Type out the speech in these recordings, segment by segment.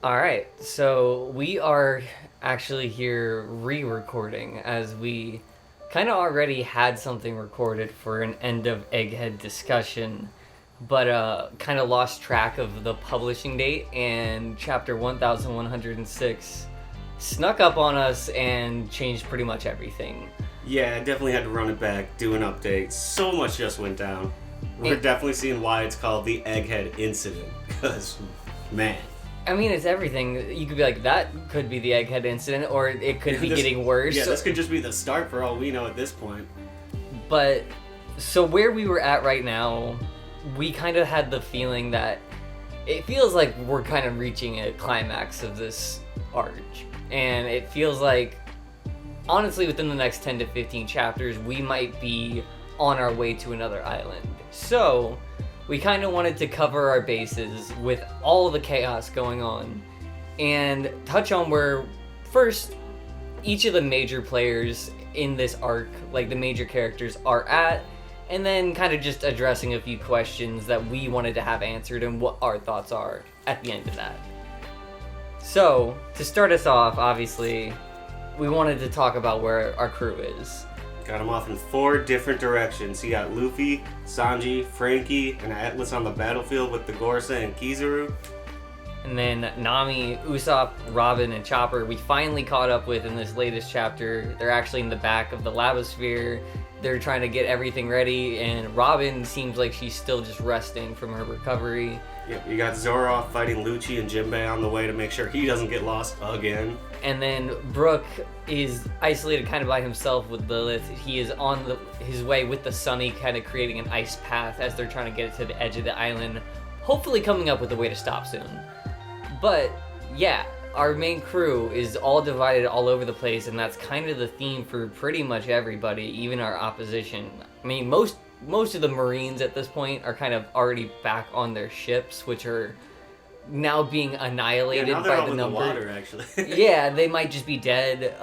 Alright, so we are actually here re-recording as we kind of already had something recorded for an end of Egghead discussion, but kind of lost track of the publishing date, and chapter 1106 snuck up on us and changed pretty much everything. Yeah, I definitely had to run it back, do an update. So much just went down. We're definitely seeing why it's called the Egghead Incident, because, man. I mean, it's everything. You could be like, that could be the Egghead Incident, or it could be getting worse. Yeah, this could just be the start for all we know at this point. But, so where we were at right now, we kind of had the feeling that it feels like we're kind of reaching a climax of this arc. And it feels like, honestly, within the next 10 to 15 chapters, we might be on our way to another island. So, we kind of wanted to cover our bases with all the chaos going on and touch on where, first, each of the major players in this arc, like the major characters, are at, and then kind of just addressing a few questions that we wanted to have answered and what our thoughts are at the end of that. So, to start us off, obviously, we wanted to talk about where our crew is. Got them off in 4 different directions. You got Luffy, Sanji, Frankie, and Atlas on the battlefield with the Gorsa and Kizaru. And then Nami, Usopp, Robin, and Chopper we finally caught up with in this latest chapter. They're actually in the back of the lava sphere. They're trying to get everything ready, and Robin seems like she's still just resting from her recovery. Yep, you got Zoroark fighting Lucci and Jinbei on the way to make sure he doesn't get lost again. And then Brook is isolated kind of by himself with Lilith. He is on his way with the Sunny, kind of creating an ice path as they're trying to get it to the edge of the island, hopefully coming up with a way to stop soon. But, yeah, our main crew is all divided all over the place, and that's kind of the theme for pretty much everybody, even our opposition. I mean, most of the Marines at this point are kind of already back on their ships, which are now being annihilated now they're by all the in number. The water, actually. Yeah, they might just be dead.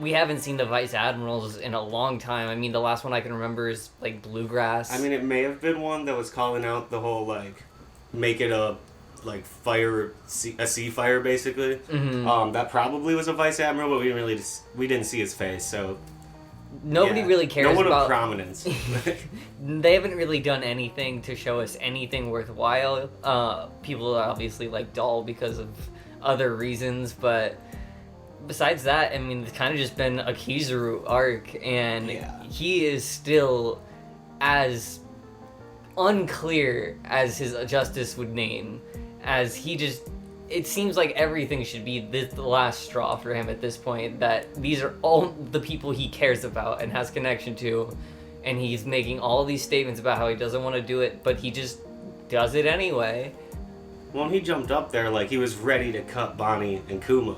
We haven't seen the Vice Admirals in a long time. I mean, the last one I can remember is, like, Bluegrass. I mean, it may have been one that was calling out the whole, like, make it a fire, a sea fire, basically. Mm-hmm. That probably was a Vice Admiral, but we didn't see his face, so... Nobody really cares about... No one of prominence. They haven't really done anything to show us anything worthwhile. People are obviously like dull because of other reasons, but besides that, I mean, it's kind of just been a Kizaru arc, and he is still as unclear as his justice would name, as he just... It seems like everything should be the last straw for him at this point, that these are all the people he cares about and has connection to, and he's making all these statements about how he doesn't want to do it, but he just does it anyway. Well, he jumped up there like he was ready to cut Bonnie and Kuma.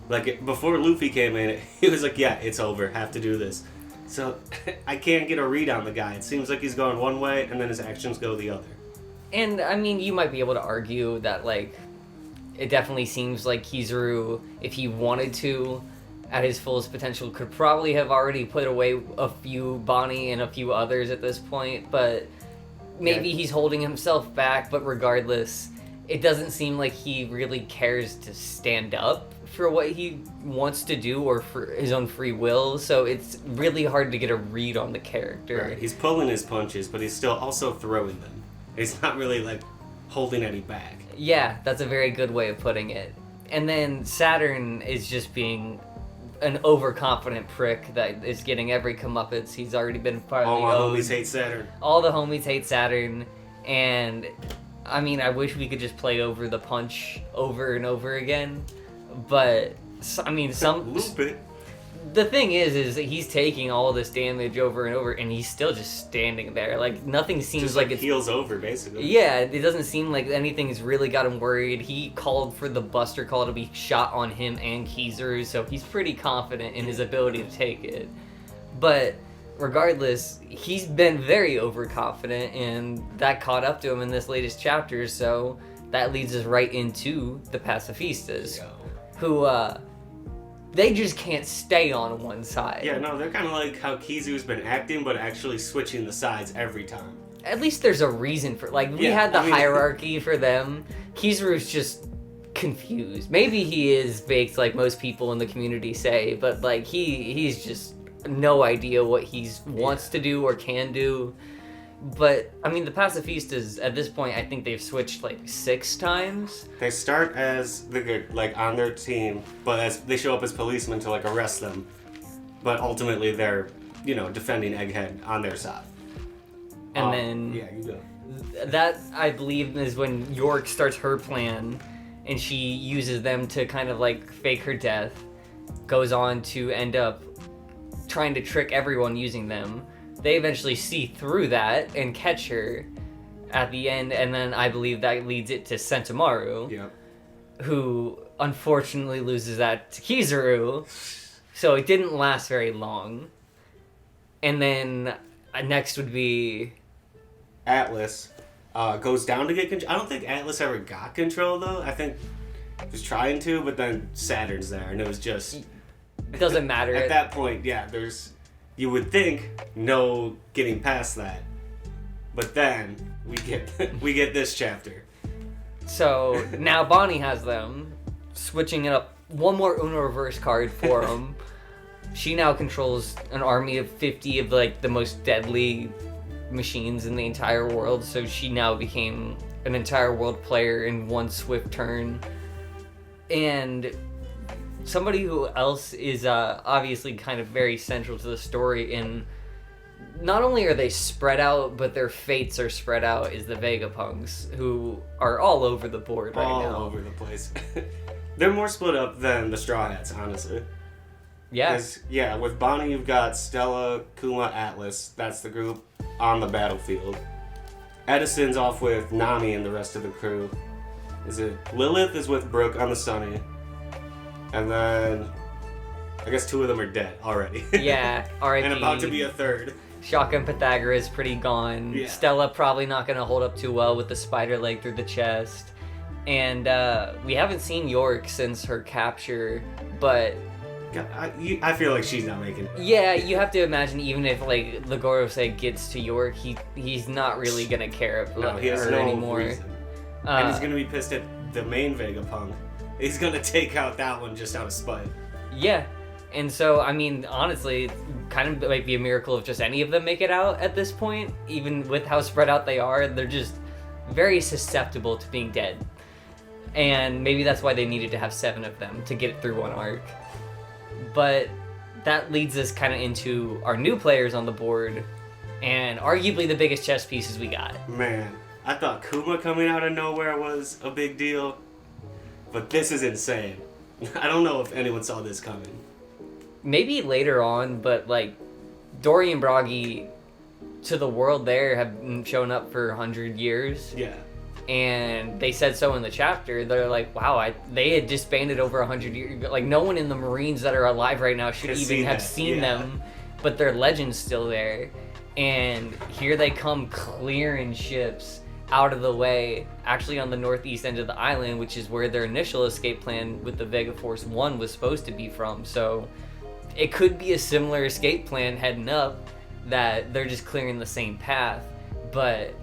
Like, before Luffy came in, he was like, yeah, it's over, have to do this. So, I can't get a read on the guy. It seems like he's going one way, and then his actions go the other. And, I mean, you might be able to argue that, like, it definitely seems like Kizaru, if he wanted to, at his fullest potential, could probably have already put away a few Bonnie and a few others at this point, but maybe he's holding himself back, but regardless, it doesn't seem like he really cares to stand up for what he wants to do or for his own free will, so it's really hard to get a read on the character. Right, he's pulling his punches, but he's still also throwing them. He's not really, like, holding any back. Yeah, that's a very good way of putting it. And then Saturn is just being an overconfident prick that is getting every comeuppance. He's already been partly All my owed. homies hate Saturn. All the homies hate Saturn, and I mean, I wish we could just play over the punch over and over again, but I mean, Loop it. The thing is that he's taking all this damage over and over, and he's still just standing there. Like, nothing seems just like it's... heals over, basically. Yeah, it doesn't seem like anything's really got him worried. He called for the Buster Call to be shot on him and Kizaru, so he's pretty confident in his ability to take it. But regardless, he's been very overconfident, and that caught up to him in this latest chapter, so that leads us right into the Pacifistas, who, they just can't stay on one side. Yeah, no, they're kind of like how Kizu's been acting, but actually switching the sides every time. At least there's a reason for, like, we had the hierarchy for them. Kizaru's just confused. Maybe he is baked like most people in the community say, but like he's just no idea what he wants to do or can do. But I mean, the Pacifistas at this point, I think they've switched like 6 times. They start as the good, like on their team, but as they show up as policemen to like arrest them. But ultimately, they're defending Egghead on their side. And then yeah, you go. That I believe is when York starts her plan, and she uses them to kind of like fake her death. Goes on to end up trying to trick everyone using them. They eventually see through that and catch her at the end, and then I believe that leads it to Sentomaru, Yep. who unfortunately loses that to Kizaru, so it didn't last very long. And then next would be Atlas goes down to get control. I don't think Atlas ever got control, though. I think he was trying to, but then Saturn's there, and it was just... It doesn't matter. At that point, yeah, you would think no getting past that. But then we get this chapter. So now Bonnie has them, switching it up. One more Uno reverse card for them. She now controls an army of 50 of like the most deadly machines in the entire world. So she now became an entire world player in one swift turn. And somebody who else is obviously kind of very central to the story, in not only are they spread out, but their fates are spread out, is the Vegapunks, who are all over the board right now. All over the place. They're more split up than the Strawhats, honestly. Yeah. Yeah, with Bonnie you've got Stella, Kuma, Atlas. That's the group on the battlefield. Edison's off with Nami and the rest of the crew. Lilith is with Brooke on the Sunny. And then I guess 2 of them are dead already. Yeah, R.I.P. And about to be a 3rd. Shotgun Pythagoras pretty gone. Yeah. Stella probably not going to hold up too well with the spider leg through the chest. And we haven't seen York since her capture, but... I feel like she's not making it. Yeah, you have to imagine even if like the Gorosei gets to York, he's not really going to care about he has her no anymore. reason. And he's going to be pissed at the main Vegapunk. He's going to take out that one just out of spite. Yeah. And so, I mean, honestly, it kind of might be a miracle if just any of them make it out at this point. Even with how spread out they are, they're just very susceptible to being dead. And maybe that's why they needed to have 7 of them to get it through one arc. But that leads us kind of into our new players on the board, and arguably the biggest chess pieces we got. Man, I thought Kuma coming out of nowhere was a big deal, but this is insane. I don't know if anyone saw this coming. Maybe later on, but like Dory and Bragi to the world there have shown up for 100 years. Yeah. And they said so in the chapter. They're like, wow, they had disbanded over 100 years. Like, no one in the Marines that are alive right now should even have seen them, but their legend's still there. And here they come clearing ships out of the way, actually on the northeast end of the island, which is where their initial escape plan with the Vega Force 1 was supposed to be from. So it could be a similar escape plan heading up, that they're just clearing the same path. But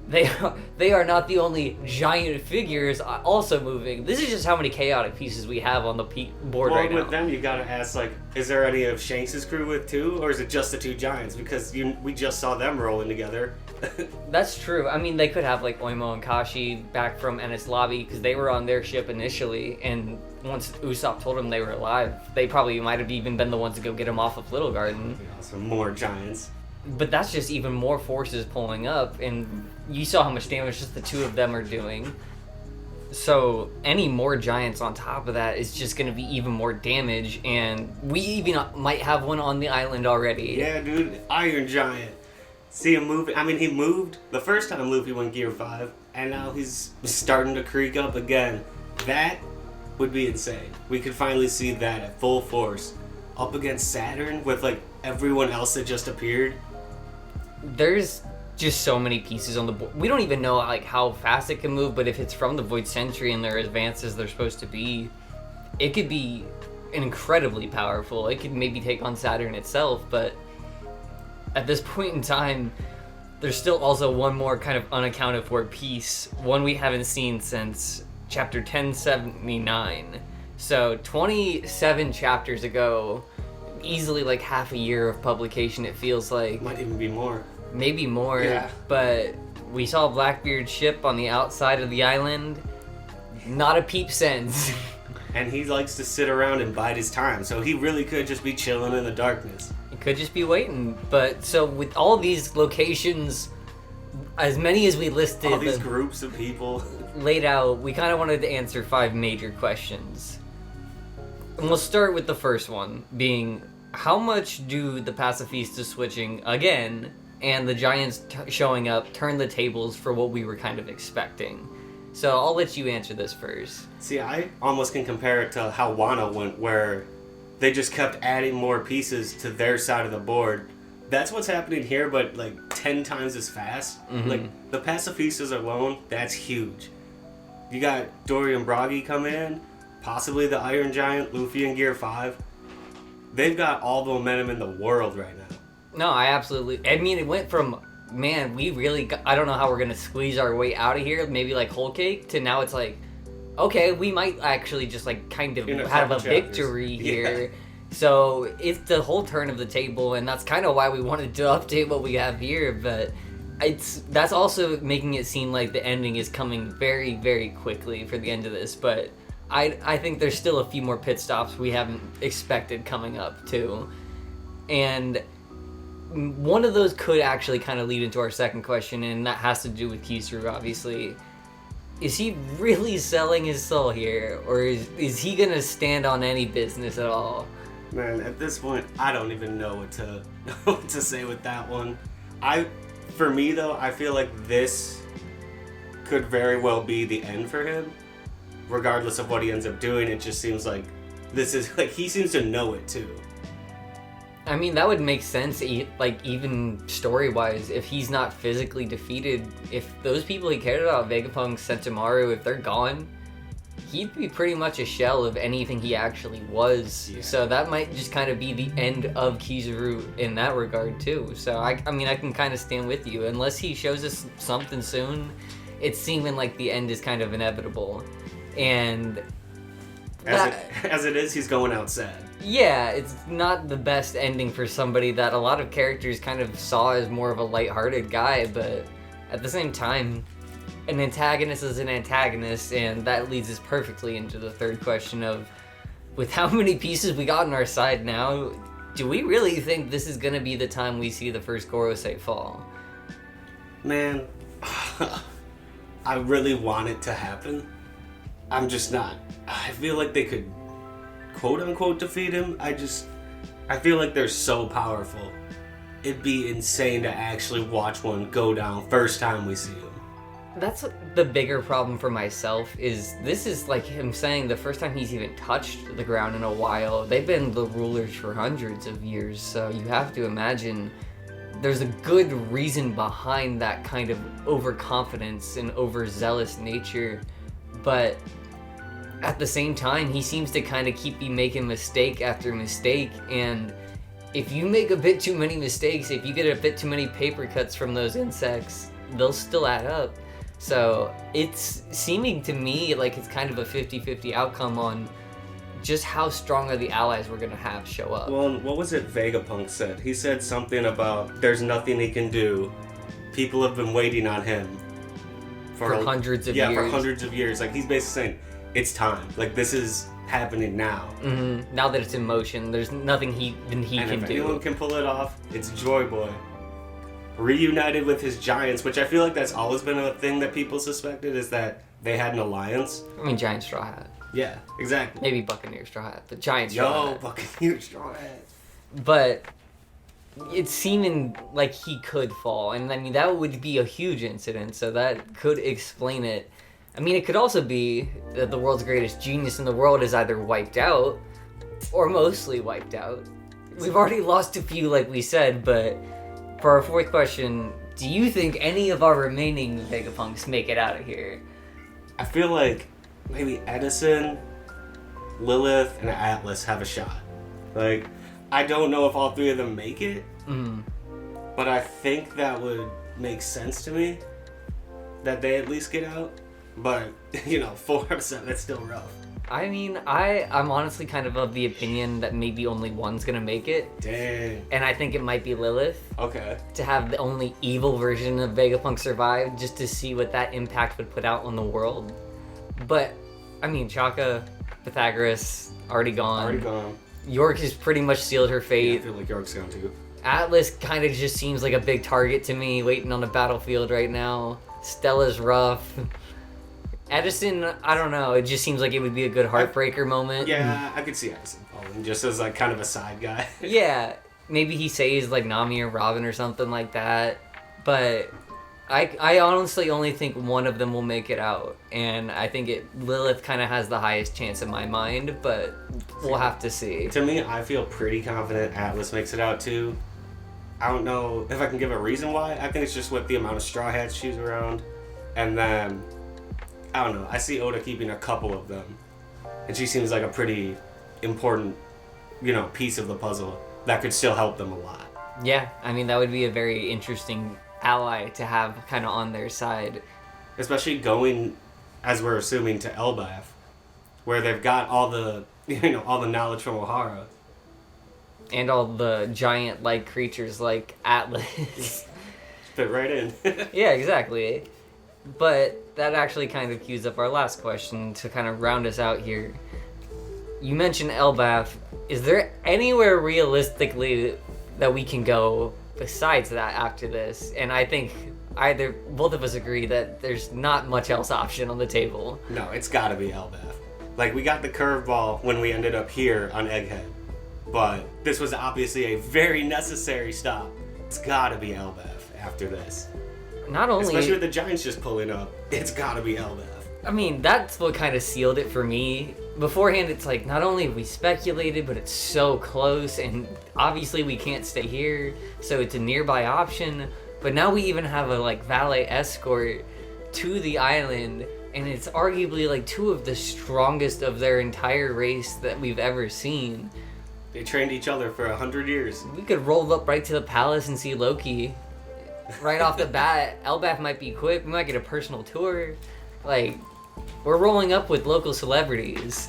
they are not the only giant figures also moving. This is just how many chaotic pieces we have on the board right now. Well, with them, you gotta ask, like, is there any of Shanks' crew with too, or is it just the 2 giants? Because we just saw them rolling together. That's true. I mean, they could have, like, Oimo and Kashi back from Enies Lobby, because they were on their ship initially, and once Usopp told them they were alive, they probably might have even been the ones to go get them off of Little Garden. Some more giants. But that's just even more forces pulling up, and you saw how much damage just the 2 of them are doing. So any more giants on top of that is just going to be even more damage, and we even might have one on the island already. Yeah, dude, Iron Giant. See him moving. I mean, he moved the first time Luffy went Gear 5, and now he's starting to creak up again. That would be insane. We could finally see that at full force up against Saturn with, like, everyone else that just appeared. There's just so many pieces on the board. We don't even know like how fast it can move, but if it's from the Void Century and they're as advanced as they're supposed to be, it could be incredibly powerful. It could maybe take on Saturn itself, but at this point in time, there's still also one more kind of unaccounted for piece, one we haven't seen since chapter 1079. So 27 chapters ago, easily like half a year of publication, it feels like. Might even be more. Maybe more, Yeah. But we saw Blackbeard's ship on the outside of the island. Not a peep sense. And he likes to sit around and bide his time, so he really could just be chilling in the darkness. He could just be waiting. But so with all these locations, as many as we listed, All these groups of people. laid out, we kind of wanted to answer 5 major questions. And we'll start with the first one, being how much do the Pacifista switching again and the Giants showing up turn the tables for what we were kind of expecting? So I'll let you answer this first. See, I almost can compare it to how Wano went, where they just kept adding more pieces to their side of the board. That's what's happening here, but like 10 times as fast. Mm-hmm. Like, the Pacifistas alone, that's huge. You got Dorian Bragi come in, possibly the Iron Giant, Luffy in Gear 5. They've got all the momentum in the world right now. No, I mean, it went from, man, we really I don't know how we're going to squeeze our way out of here, maybe like whole cake, to now it's like, okay, we might actually just like kind of have a victory here. Yeah. So it's the whole turn of the table, and that's kind of why we wanted to update what we have here, but that's also making it seem like the ending is coming very, very quickly for the end of this, but I think there's still a few more pit stops we haven't expected coming up too. And one of those could actually kind of lead into our second question, and that has to do with Kisuru, obviously. Is he really selling his soul here, or is he gonna stand on any business at all? Man, at this point, I don't even know what to say with that one. For me though, I feel like this could very well be the end for him. Regardless of what he ends up doing, it just seems like this is like he seems to know it too. I mean, that would make sense, like, even story-wise, if he's not physically defeated. If those people he cared about, Vegapunks, Sentomaru, if they're gone, he'd be pretty much a shell of anything he actually was. Yeah. So that might just kind of be the end of Kisuru in that regard, too. So, I mean, I can kind of stand with you. Unless he shows us something soon, it's seeming like the end is kind of inevitable. And as it is, he's going out sad. Yeah, it's not the best ending for somebody that a lot of characters kind of saw as more of a lighthearted guy, but at the same time, an antagonist is an antagonist, and that leads us perfectly into the third question of, with how many pieces we got on our side now, do we really think this is going to be the time we see the first Gorosei fall? Man, I really want it to happen. I'm just not. I feel like they could quote-unquote defeat him. I feel like they're so powerful. It'd be insane to actually watch one go down first time we see him. That's the bigger problem for myself, is this is like him saying the first time he's even touched the ground in a while. They've been the rulers for hundreds of years, so you have to imagine there's a good reason behind that kind of overconfidence and overzealous nature, but at the same time, he seems to kind of keep making mistake after mistake, and if you make a bit too many mistakes, if you get a bit too many paper cuts from those insects, they'll still add up. So it's seeming to me like it's kind of a 50-50 outcome on just how strong are the allies we're going to have show up. Well, what was it Vegapunk said? He said something about there's nothing he can do. People have been waiting on him for hundreds of years. Yeah, for hundreds of years. Like, he's basically saying, it's time. Like, this is happening now. Mm-hmm. Now that it's in motion, there's nothing he can do. And if anyone can pull it off, it's Joy Boy. Reunited with his giants, which I feel like that's always been a thing that people suspected, is that they had an alliance. I mean, Giant Straw Hat. Yeah, exactly. Maybe Buccaneer Straw Hat, but Giant Straw Hat. Buccaneer Straw Hat. But it's seeming like he could fall, and I mean, that would be a huge incident, so that could explain it. I mean, it could also be that the world's greatest genius in the world is either wiped out or mostly wiped out. We've already lost a few, like we said, but for our fourth question, do you think any of our remaining Vegapunks make it out of here? I feel like maybe Edison, Lilith, and Atlas have a shot. Like, I don't know if all three of them make it, but I think that would make sense to me, that they at least get out. But, 4 of 7, that's still rough. I mean, I'm honestly kind of the opinion that maybe only one's gonna make it. Dang. And I think it might be Lilith. Okay. To have the only evil version of Vegapunk survive, just to see what that impact would put out on the world. But, I mean, Chaka, Pythagoras, already gone. York has pretty much sealed her fate. Yeah, I feel like York's gone too. Atlas kind of just seems like a big target to me, waiting on the battlefield right now. Stella's rough. Edison, I don't know. It just seems like it would be a good heartbreaker moment. Yeah, I could see Edison falling just as like kind of a side guy. Yeah, maybe he saves like Nami or Robin or something like that. But I honestly only think one of them will make it out, and I think Lilith kind of has the highest chance in my mind. But we'll have to see. To me, I feel pretty confident Atlas makes it out too. I don't know if I can give a reason why. I think it's just with the amount of Straw Hats she's around, and then. I don't know. I see Oda keeping a couple of them. And she seems like a pretty important, piece of the puzzle that could still help them a lot. Yeah, I mean, that would be a very interesting ally to have kind of on their side. Especially going, as we're assuming, to Elbaf, where they've got all the, all the knowledge from Ohara. And all the giant-like creatures like Atlas. Fit right in. Yeah, exactly. But that actually kind of cues up our last question to kind of round us out here. You mentioned Elbaf. Is there anywhere realistically that we can go besides that after this? And I think both of us agree that there's not much else option on the table. No, it's gotta be Elbaf. Like, we got the curveball when we ended up here on Egghead. But this was obviously a very necessary stop. It's gotta be Elbaf after this. Not only, especially with the Giants just pulling up, it's gotta be Elbaf. I mean, that's what kind of sealed it for me. Beforehand, it's like, not only have we speculated, but it's so close, and obviously we can't stay here, so it's a nearby option. But now we even have a valet escort to the island, and it's arguably two of the strongest of their entire race that we've ever seen. They trained each other for 100 years. We could roll up right to the palace and see Loki. Right off the bat, Elbaf might be equipped. We might get a personal tour. We're rolling up with local celebrities.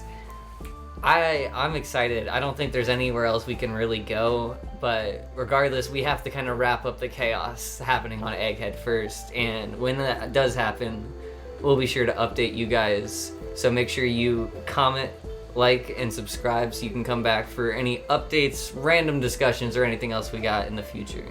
I'm excited. I don't think there's anywhere else we can really go. But regardless, we have to kind of wrap up the chaos happening on Egghead first. And when that does happen, we'll be sure to update you guys. So make sure you comment, like, and subscribe so you can come back for any updates, random discussions, or anything else we got in the future.